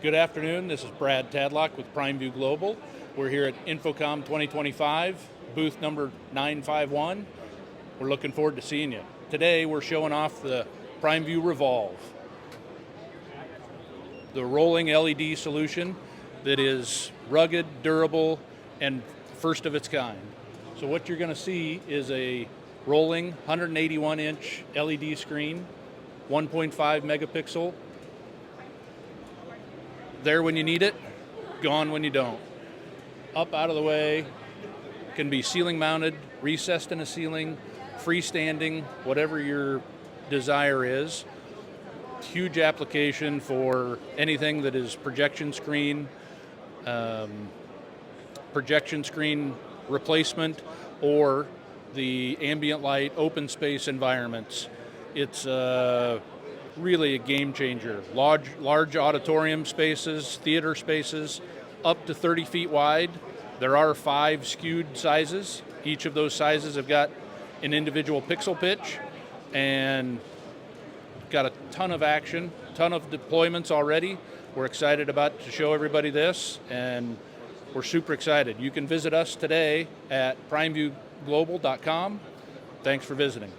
Good afternoon, this is Brad Tadlock with Primeview Global. We're here at InfoComm 2025, booth number 951. We're looking forward to seeing you. Today we're showing off the Primeview ReVolve, the rolling LED solution that is rugged, durable, and first of its kind. So what you're going to see is a rolling 181-inch LED screen, 1.5 megapixel, there when you need it, gone when you don't. Up out of the way, can be ceiling mounted, recessed in a ceiling, freestanding, whatever your desire is. Huge application for anything that is projection screen replacement, or the ambient light open space environments. It's really a game changer. Large auditorium spaces, theater spaces, up to 30 feet wide. There are 5 skewed sizes. Each of those sizes have got an individual pixel pitch and got a ton of action, ton of deployments already. We're excited about to show everybody this, and we're super excited. You can visit us today at primeviewglobal.com. Thanks for visiting.